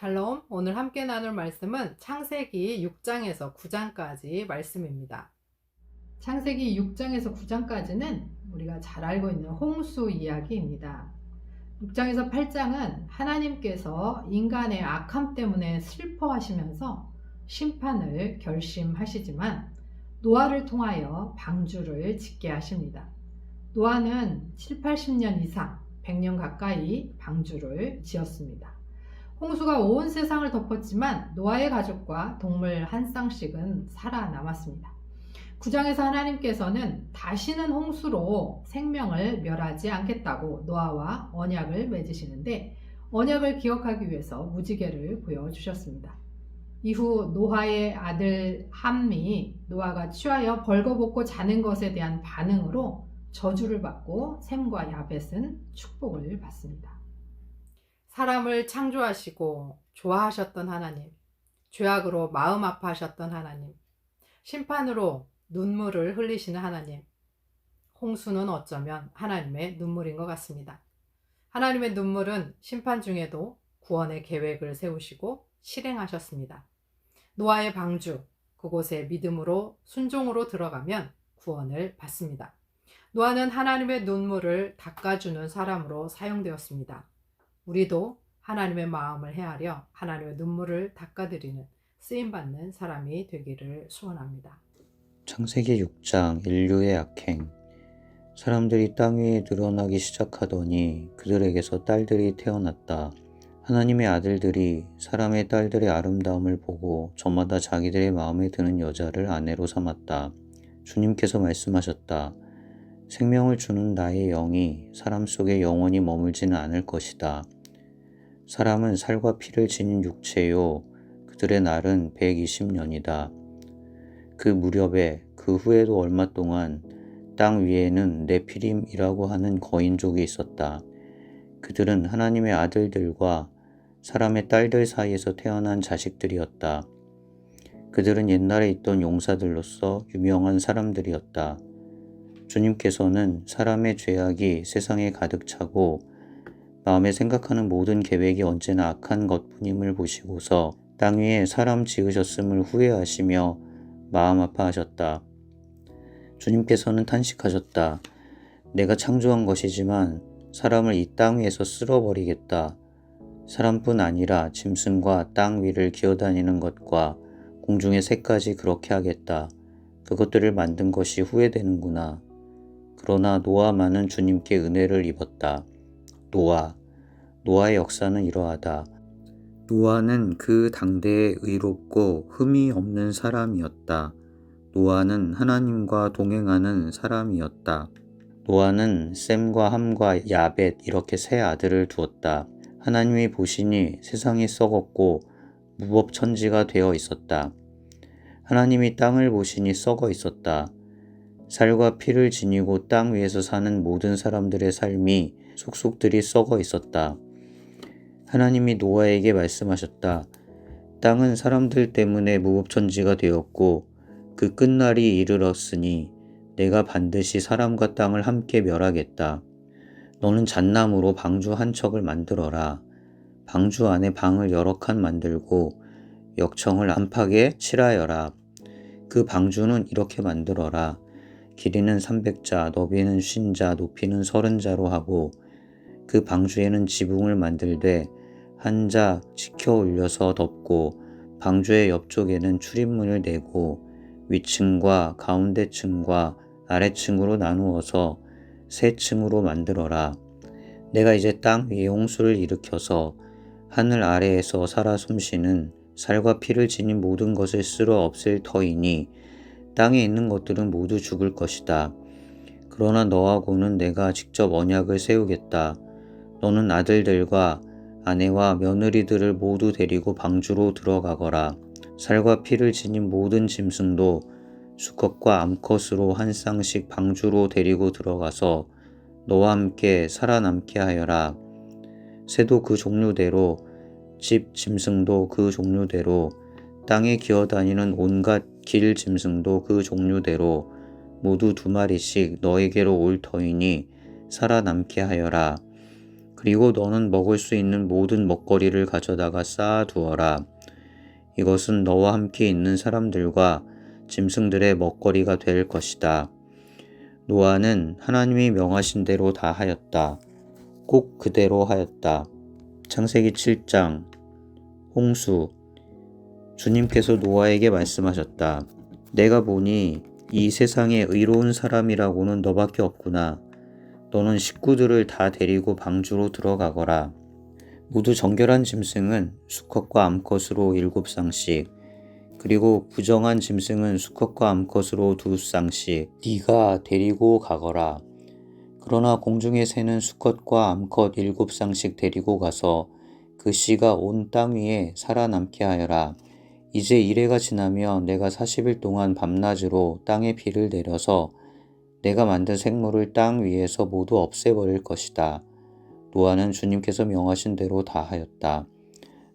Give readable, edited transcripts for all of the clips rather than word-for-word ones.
샬롬, 오늘 함께 나눌 말씀은 창세기 6장에서 9장까지 말씀입니다. 창세기 6장에서 9장까지는 우리가 잘 알고 있는 홍수 이야기입니다. 6장에서 8장은 하나님께서 인간의 악함 때문에 슬퍼하시면서 심판을 결심하시지만 노아를 통하여 방주를 짓게 하십니다. 노아는 7, 80년 이상 100년 가까이 방주를 지었습니다. 홍수가 온 세상을 덮었지만 노아의 가족과 동물 한 쌍씩은 살아남았습니다. 9장에서 하나님께서는 다시는 홍수로 생명을 멸하지 않겠다고 노아와 언약을 맺으시는데 언약을 기억하기 위해서 무지개를 보여주셨습니다. 이후 노아의 아들 함이 노아가 취하여 벌거벗고 자는 것에 대한 반응으로 저주를 받고 셈과 야벳은 축복을 받습니다. 사람을 창조하시고 좋아하셨던 하나님, 죄악으로 마음 아파하셨던 하나님, 심판으로 눈물을 흘리시는 하나님, 홍수는 어쩌면 하나님의 눈물인 것 같습니다. 하나님의 눈물은 심판 중에도 구원의 계획을 세우시고 실행하셨습니다. 노아의 방주, 그곳에 믿음으로 순종으로 들어가면 구원을 받습니다. 노아는 하나님의 눈물을 닦아주는 사람으로 사용되었습니다. 우리도 하나님의 마음을 헤아려 하나님의 눈물을 닦아드리는 쓰임받는 사람이 되기를 소원합니다. 창세기 6장 인류의 악행. 사람들이 땅 위에 늘어나기 시작하더니 그들에게서 딸들이 태어났다. 하나님의 아들들이 사람의 딸들의 아름다움을 보고 저마다 자기들의 마음에 드는 여자를 아내로 삼았다. 주님께서 말씀하셨다. 생명을 주는 나의 영이 사람 속에 영원히 머물지는 않을 것이다. 사람은 살과 피를 지닌 육체요. 그들의 날은 120년이다. 그 무렵에 그 후에도 얼마 동안 땅 위에는 네피림이라고 하는 거인족이 있었다. 그들은 하나님의 아들들과 사람의 딸들 사이에서 태어난 자식들이었다. 그들은 옛날에 있던 용사들로서 유명한 사람들이었다. 주님께서는 사람의 죄악이 세상에 가득 차고 마음에 생각하는 모든 계획이 언제나 악한 것뿐임을 보시고서 땅 위에 사람 지으셨음을 후회하시며 마음 아파하셨다. 주님께서는 탄식하셨다. 내가 창조한 것이지만 사람을 이 땅 위에서 쓸어버리겠다. 사람뿐 아니라 짐승과 땅 위를 기어다니는 것과 공중의 새까지 그렇게 하겠다. 그것들을 만든 것이 후회되는구나. 그러나 노아만은 주님께 은혜를 입었다. 노아의 역사는 이러하다. 노아는 그 당대에 의롭고 흠이 없는 사람이었다. 노아는 하나님과 동행하는 사람이었다. 노아는 셈과 함과 야벳 이렇게 세 아들을 두었다. 하나님이 보시니 세상이 썩었고 무법천지가 되어 있었다. 하나님이 땅을 보시니 썩어 있었다. 살과 피를 지니고 땅 위에서 사는 모든 사람들의 삶이 속속들이 썩어 있었다. 하나님이 노아에게 말씀하셨다. 땅은 사람들 때문에 무법천지가 되었고 그 끝날이 이르렀으니 내가 반드시 사람과 땅을 함께 멸하겠다. 너는 잣나무로 방주 한 척을 만들어라. 방주 안에 방을 여러 칸 만들고 역청을 안팎에 칠하여라. 그 방주는 이렇게 만들어라. 길이는 300자, 너비는 50자, 높이는 30자로 하고 그 방주에는 지붕을 만들되 한 자 치켜 올려서 덮고 방주의 옆쪽에는 출입문을 내고 위층과 가운데층과 아래층으로 나누어서 세 층으로 만들어라. 내가 이제 땅 위에 홍수를 일으켜서 하늘 아래에서 살아 숨쉬는 살과 피를 지닌 모든 것을 쓸어 없앨 터이니 땅에 있는 것들은 모두 죽을 것이다. 그러나 너하고는 내가 직접 언약을 세우겠다. 너는 아들들과 아내와 며느리들을 모두 데리고 방주로 들어가거라. 살과 피를 지닌 모든 짐승도 수컷과 암컷으로 한 쌍씩 방주로 데리고 들어가서 너와 함께 살아남게 하여라. 새도 그 종류대로 집 짐승도 그 종류대로 땅에 기어다니는 온갖 길 짐승도 그 종류대로 모두 2마리씩 너에게로 올 터이니 살아남게 하여라. 그리고 너는 먹을 수 있는 모든 먹거리를 가져다가 쌓아두어라. 이것은 너와 함께 있는 사람들과 짐승들의 먹거리가 될 것이다. 노아는 하나님이 명하신 대로 다 하였다. 꼭 그대로 하였다. 창세기 7장 홍수. 주님께서 노아에게 말씀하셨다. 내가 보니 이 세상에 의로운 사람이라고는 너밖에 없구나. 너는 식구들을 다 데리고 방주로 들어가거라. 모두 정결한 짐승은 수컷과 암컷으로 7쌍씩, 그리고 부정한 짐승은 수컷과 암컷으로 2쌍씩 네가 데리고 가거라. 그러나 공중에 새는 수컷과 암컷 7쌍씩 데리고 가서 그 씨가 온 땅 위에 살아남게 하여라. 이제 이래가 지나면 내가 40일 동안 밤낮으로 땅에 비를 내려서 내가 만든 생물을 땅 위에서 모두 없애버릴 것이다. 노아는 주님께서 명하신 대로 다 하였다.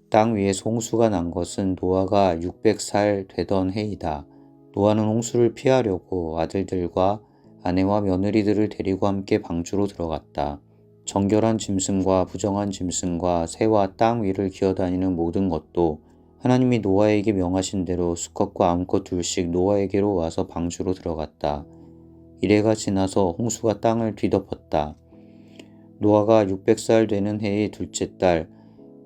땅 위에 홍수가 난 것은 노아가 600살 되던 해이다. 노아는 홍수를 피하려고 아들들과 아내와 며느리들을 데리고 함께 방주로 들어갔다. 정결한 짐승과 부정한 짐승과 새와 땅 위를 기어다니는 모든 것도 하나님이 노아에게 명하신 대로 수컷과 암컷 둘씩 노아에게로 와서 방주로 들어갔다. 이래가 지나서 홍수가 땅을 뒤덮었다. 노아가 600살 되는 해의 둘째 달,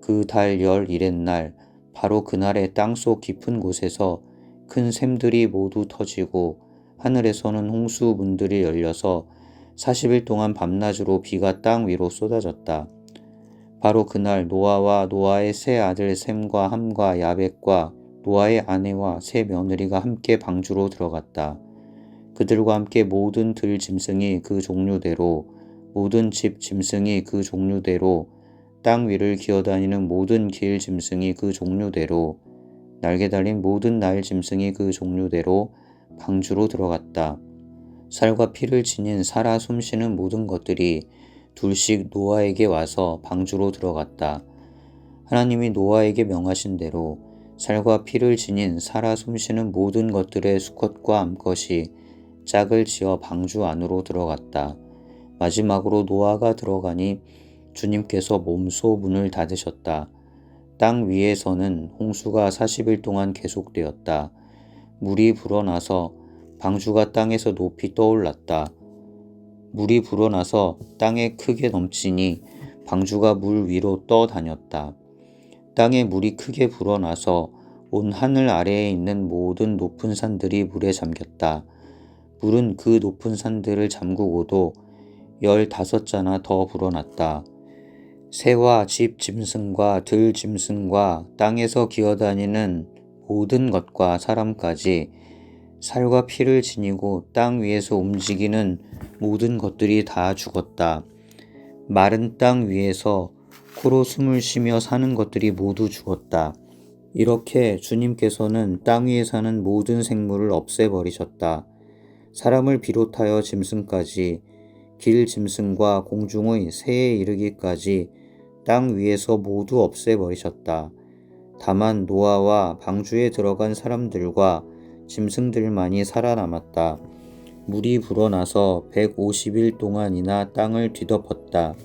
그 달 11날, 바로 그날에 땅속 깊은 곳에서 큰 샘들이 모두 터지고 하늘에서는 홍수 문들이 열려서 40일 동안 밤낮으로 비가 땅 위로 쏟아졌다. 바로 그날 노아와 노아의 세 아들 셈과 함과 야벳과 노아의 아내와 세 며느리가 함께 방주로 들어갔다. 그들과 함께 모든 들 짐승이 그 종류대로, 모든 집 짐승이 그 종류대로, 땅 위를 기어다니는 모든 길 짐승이 그 종류대로, 날개 달린 모든 날 짐승이 그 종류대로 방주로 들어갔다. 살과 피를 지닌 살아 숨쉬는 모든 것들이 둘씩 노아에게 와서 방주로 들어갔다. 하나님이 노아에게 명하신 대로 살과 피를 지닌 살아 숨쉬는 모든 것들의 수컷과 암컷이 짝을 지어 방주 안으로 들어갔다. 마지막으로 노아가 들어가니 주님께서 몸소 문을 닫으셨다. 땅 위에서는 홍수가 40일 동안 계속되었다. 물이 불어나서 방주가 땅에서 높이 떠올랐다. 물이 불어나서 땅에 크게 넘치니 방주가 물 위로 떠다녔다. 땅에 물이 크게 불어나서 온 하늘 아래에 있는 모든 높은 산들이 물에 잠겼다. 물은 그 높은 산들을 잠그고도 15자나 더 불어났다. 새와 집 짐승과 들 짐승과 땅에서 기어다니는 모든 것과 사람까지 살과 피를 지니고 땅 위에서 움직이는 모든 것들이 다 죽었다. 마른 땅 위에서 코로 숨을 쉬며 사는 것들이 모두 죽었다. 이렇게 주님께서는 땅 위에 사는 모든 생물을 없애버리셨다. 사람을 비롯하여 짐승까지, 길 짐승과 공중의 새에 이르기까지 땅 위에서 모두 없애버리셨다. 다만 노아와 방주에 들어간 사람들과 짐승들만이 살아남았다. 물이 불어나서 150일 동안이나 땅을 뒤덮었다.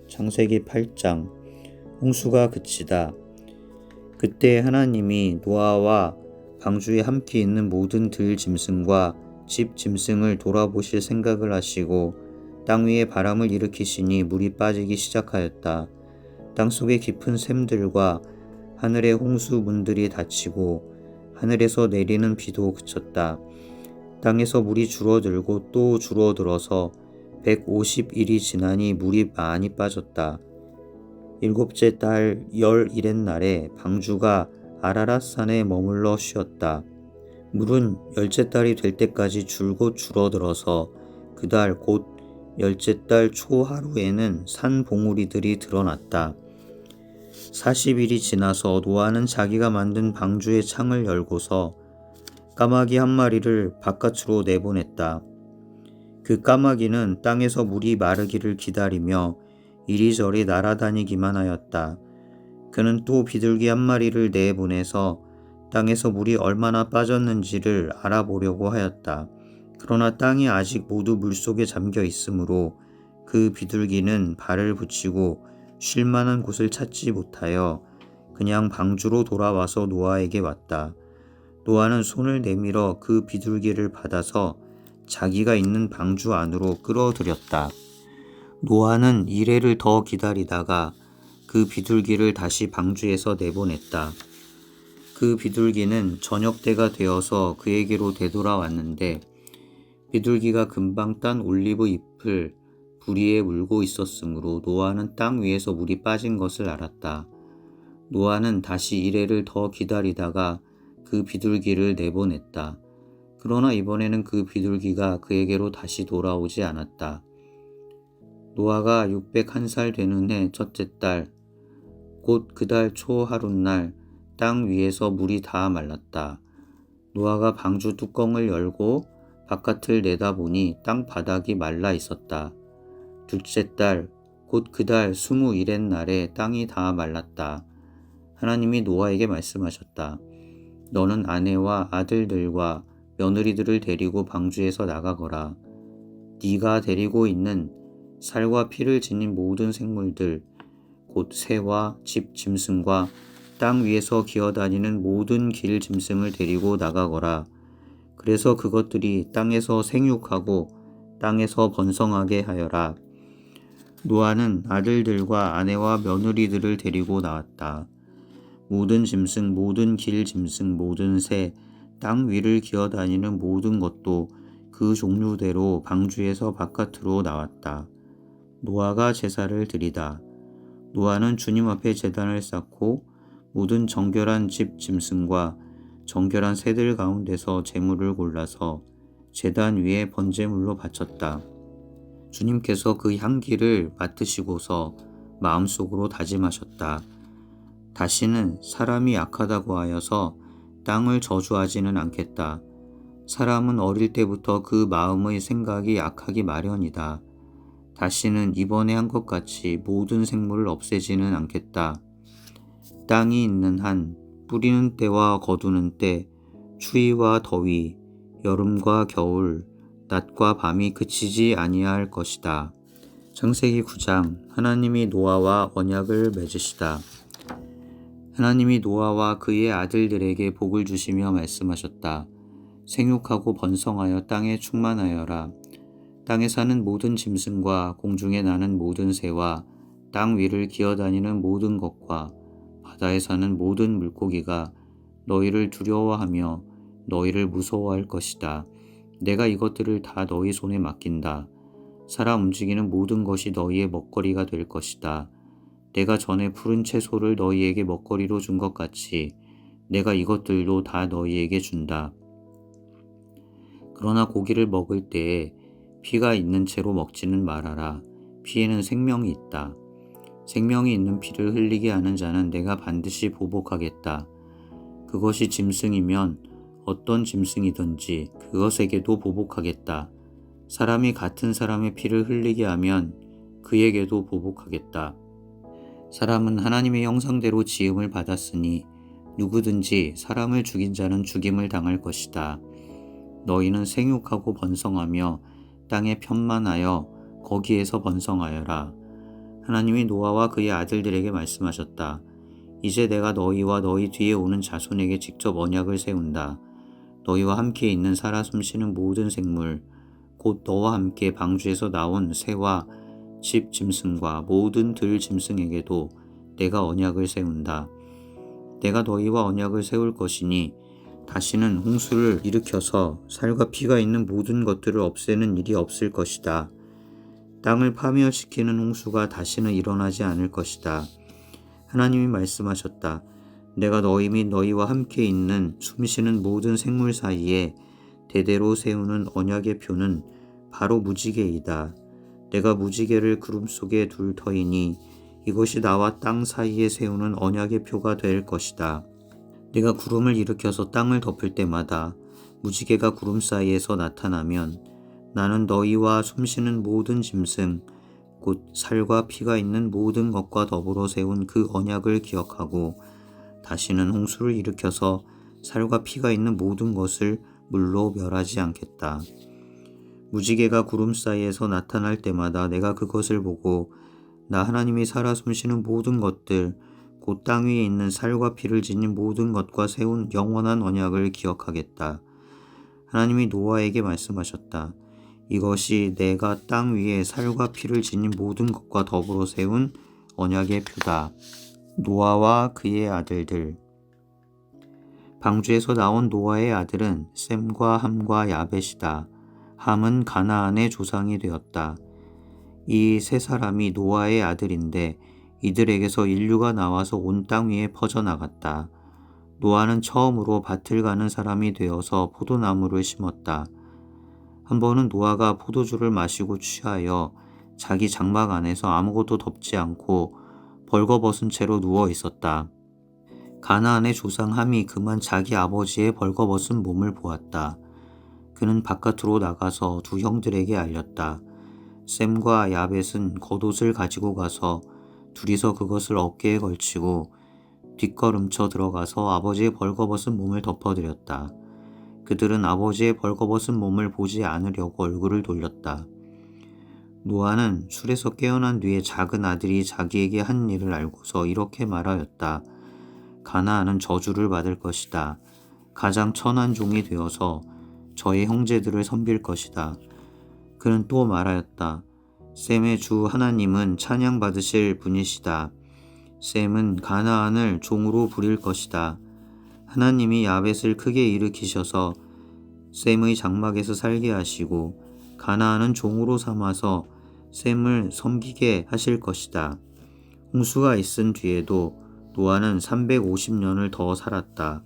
창세기 8장. 홍수가 그치다. 그때 하나님이 노아와 방주에 함께 있는 모든 들 짐승과 집 짐승을 돌아보실 생각을 하시고 땅 위에 바람을 일으키시니 물이 빠지기 시작하였다. 땅속의 깊은 샘들과 하늘의 홍수 문들이 닫히고 하늘에서 내리는 비도 그쳤다. 땅에서 물이 줄어들고 또 줄어들어서 150일이 지나니 물이 많이 빠졌다. 7째 달 11날에 방주가 아라랏산에 머물러 쉬었다. 물은 10째 달이 될 때까지 줄곧 줄어들어서 그달 곧 10째 달 초 하루에는 산 봉우리들이 드러났다. 40일이 지나서 노아는 자기가 만든 방주의 창을 열고서 까마귀 한 마리를 바깥으로 내보냈다. 그 까마귀는 땅에서 물이 마르기를 기다리며 이리저리 날아다니기만 하였다. 그는 또 비둘기 한 마리를 내보내서 땅에서 물이 얼마나 빠졌는지를 알아보려고 하였다. 그러나 땅이 아직 모두 물속에 잠겨 있으므로 그 비둘기는 발을 붙이고 쉴 만한 곳을 찾지 못하여 그냥 방주로 돌아와서 노아에게 왔다. 노아는 손을 내밀어 그 비둘기를 받아서 자기가 있는 방주 안으로 끌어들였다. 노아는 이래를 더 기다리다가 그 비둘기를 다시 방주에서 내보냈다. 그 비둘기는 저녁 때가 되어서 그에게로 되돌아왔는데 비둘기가 금방 딴 올리브 잎을 부리에 물고 있었으므로 노아는 땅 위에서 물이 빠진 것을 알았다. 노아는 다시 이래를 더 기다리다가 그 비둘기를 내보냈다. 그러나 이번에는 그 비둘기가 그에게로 다시 돌아오지 않았다. 노아가 601살 되는 해 첫째 달, 곧 그 달 초 하룻날 땅 위에서 물이 다 말랐다. 노아가 방주 뚜껑을 열고 바깥을 내다보니 땅 바닥이 말라 있었다. 둘째 달, 곧 그 달 21의 날에 땅이 다 말랐다. 하나님이 노아에게 말씀하셨다. 너는 아내와 아들들과 며느리들을 데리고 방주에서 나가거라. 네가 데리고 있는 살과 피를 지닌 모든 생물들, 곧 새와 집 짐승과 땅 위에서 기어다니는 모든 길 짐승을 데리고 나가거라. 그래서 그것들이 땅에서 생육하고 땅에서 번성하게 하여라. 노아는 아들들과 아내와 며느리들을 데리고 나왔다. 모든 짐승, 모든 길 짐승, 모든 새, 땅 위를 기어다니는 모든 것도 그 종류대로 방주에서 바깥으로 나왔다. 노아가 제사를 드리다. 노아는 주님 앞에 제단을 쌓고 모든 정결한 집 짐승과 정결한 새들 가운데서 제물을 골라서 제단 위에 번제물로 바쳤다. 주님께서 그 향기를 맡으시고서 마음속으로 다짐하셨다. 다시는 사람이 악하다고 하여서 땅을 저주하지는 않겠다. 사람은 어릴 때부터 그 마음의 생각이 악하기 마련이다. 다시는 이번에 한 것 같이 모든 생물을 없애지는 않겠다. 땅이 있는 한 뿌리는 때와 거두는 때, 추위와 더위, 여름과 겨울, 낮과 밤이 그치지 아니할 것이다. 창세기 9장. 하나님이 노아와 언약을 맺으시다. 하나님이 노아와 그의 아들들에게 복을 주시며 말씀하셨다. 생육하고 번성하여 땅에 충만하여라. 땅에 사는 모든 짐승과 공중에 나는 모든 새와 땅 위를 기어다니는 모든 것과 바다에 사는 모든 물고기가 너희를 두려워하며 너희를 무서워할 것이다. 내가 이것들을 다 너희 손에 맡긴다. 살아 움직이는 모든 것이 너희의 먹거리가 될 것이다. 내가 전에 푸른 채소를 너희에게 먹거리로 준 것 같이 내가 이것들도 다 너희에게 준다. 그러나 고기를 먹을 때에 피가 있는 채로 먹지는 말아라. 피에는 생명이 있다. 생명이 있는 피를 흘리게 하는 자는 내가 반드시 보복하겠다. 그것이 짐승이면 어떤 짐승이든지 그것에게도 보복하겠다. 사람이 같은 사람의 피를 흘리게 하면 그에게도 보복하겠다. 사람은 하나님의 형상대로 지음을 받았으니 누구든지 사람을 죽인 자는 죽임을 당할 것이다. 너희는 생육하고 번성하며 땅에 편만하여 거기에서 번성하여라. 하나님이 노아와 그의 아들들에게 말씀하셨다. 이제 내가 너희와 너희 뒤에 오는 자손에게 직접 언약을 세운다. 너희와 함께 있는 살아 숨쉬는 모든 생물, 곧 너와 함께 방주에서 나온 새와 집 짐승과 모든 들 짐승에게도 내가 언약을 세운다. 내가 너희와 언약을 세울 것이니 다시는 홍수를 일으켜서 살과 피가 있는 모든 것들을 없애는 일이 없을 것이다. 땅을 파멸시키는 홍수가 다시는 일어나지 않을 것이다. 하나님이 말씀하셨다. 내가 너희 및 너희와 함께 있는 숨쉬는 모든 생물 사이에 대대로 세우는 언약의 표는 바로 무지개이다. 내가 무지개를 구름 속에 둘 터이니 이것이 나와 땅 사이에 세우는 언약의 표가 될 것이다. 내가 구름을 일으켜서 땅을 덮을 때마다 무지개가 구름 사이에서 나타나면 나는 너희와 숨쉬는 모든 짐승, 곧 살과 피가 있는 모든 것과 더불어 세운 그 언약을 기억하고 다시는 홍수를 일으켜서 살과 피가 있는 모든 것을 물로 멸하지 않겠다. 무지개가 구름 사이에서 나타날 때마다 내가 그것을 보고 나 하나님이 살아 숨쉬는 모든 것들 곧 땅 위에 있는 살과 피를 지닌 모든 것과 세운 영원한 언약을 기억하겠다. 하나님이 노아에게 말씀하셨다. 이것이 내가 땅 위에 살과 피를 지닌 모든 것과 더불어 세운 언약의 표다. 노아와 그의 아들들. 방주에서 나온 노아의 아들은 셈과 함과 야벳이다. 함은 가나안의 조상이 되었다. 이 세 사람이 노아의 아들인데 이들에게서 인류가 나와서 온 땅 위에 퍼져나갔다. 노아는 처음으로 밭을 가는 사람이 되어서 포도나무를 심었다. 한 번은 노아가 포도주를 마시고 취하여 자기 장막 안에서 아무것도 덮지 않고 벌거벗은 채로 누워 있었다. 가나안의 조상 함이 그만 자기 아버지의 벌거벗은 몸을 보았다. 그는 바깥으로 나가서 두 형들에게 알렸다. 셈과 야벳은 겉옷을 가지고 가서 둘이서 그것을 어깨에 걸치고 뒷걸음쳐 들어가서 아버지의 벌거벗은 몸을 덮어드렸다. 그들은 아버지의 벌거벗은 몸을 보지 않으려고 얼굴을 돌렸다. 노아는 술에서 깨어난 뒤에 작은 아들이 자기에게 한 일을 알고서 이렇게 말하였다. 가나안은 저주를 받을 것이다. 가장 천한 종이 되어서 저의 형제들을 섬길 것이다. 그는 또 말하였다. 셈의 주 하나님은 찬양받으실 분이시다. 셈은 가나안을 종으로 부릴 것이다. 하나님이 야벳을 크게 일으키셔서 셈의 장막에서 살게 하시고 가나안은 종으로 삼아서 셈을 섬기게 하실 것이다. 홍수가 있은 뒤에도 노아는 350년을 더 살았다.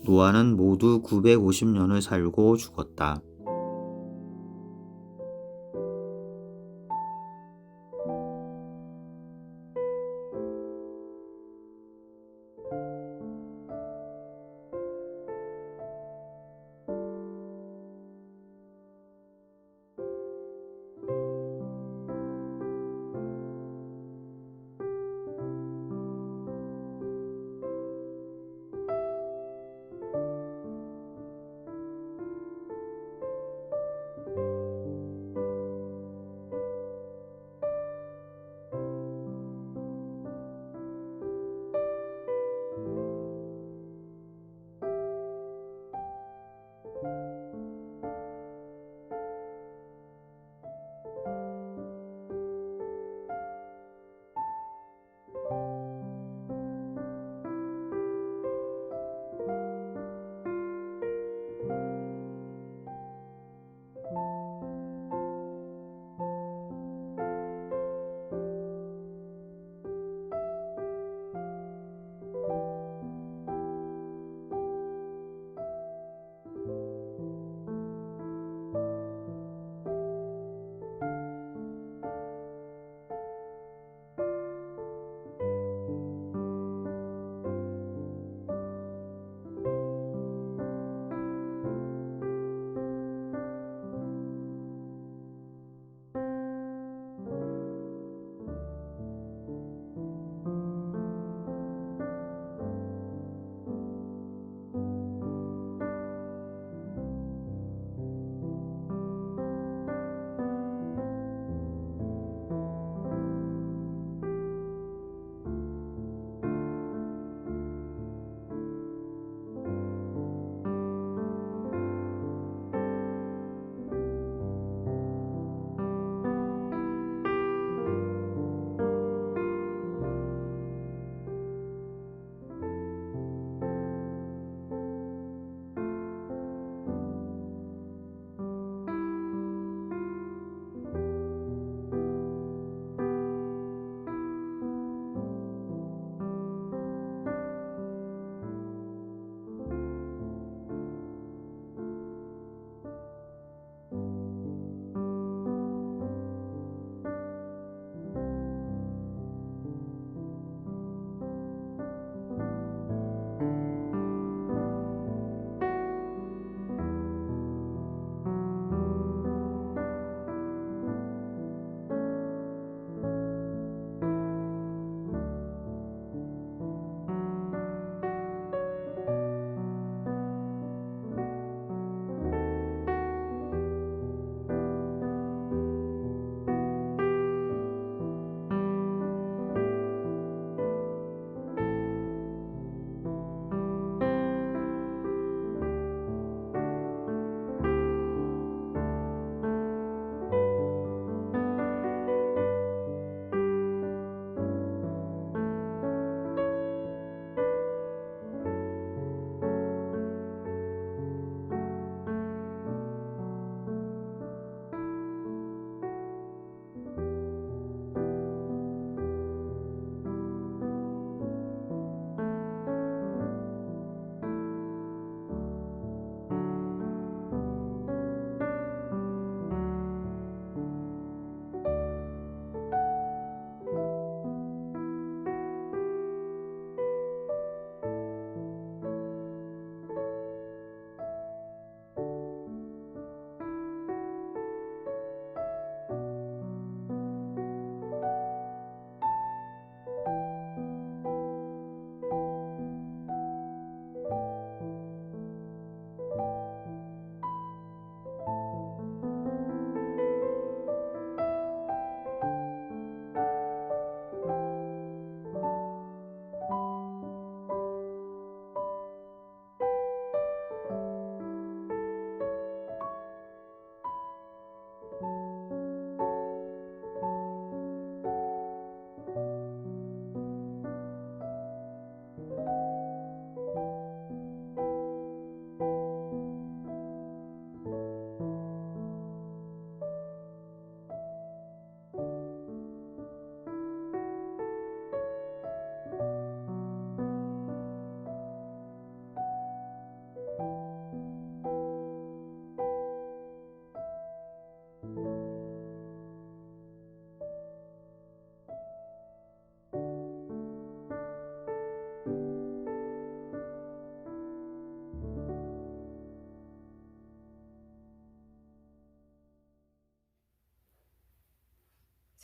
노아는 모두 950년을 살고 죽었다.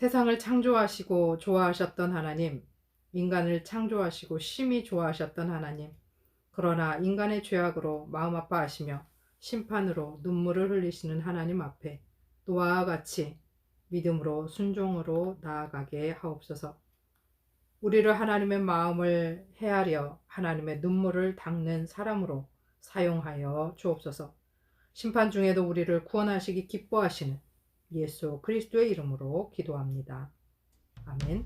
세상을 창조하시고 좋아하셨던 하나님, 인간을 창조하시고 심히 좋아하셨던 하나님, 그러나 인간의 죄악으로 마음 아파하시며 심판으로 눈물을 흘리시는 하나님 앞에 노아와 같이 믿음으로 순종으로 나아가게 하옵소서. 우리를 하나님의 마음을 헤아려 하나님의 눈물을 닦는 사람으로 사용하여 주옵소서. 심판 중에도 우리를 구원하시기 기뻐하시는 예수 그리스도의 이름으로 기도합니다. 아멘.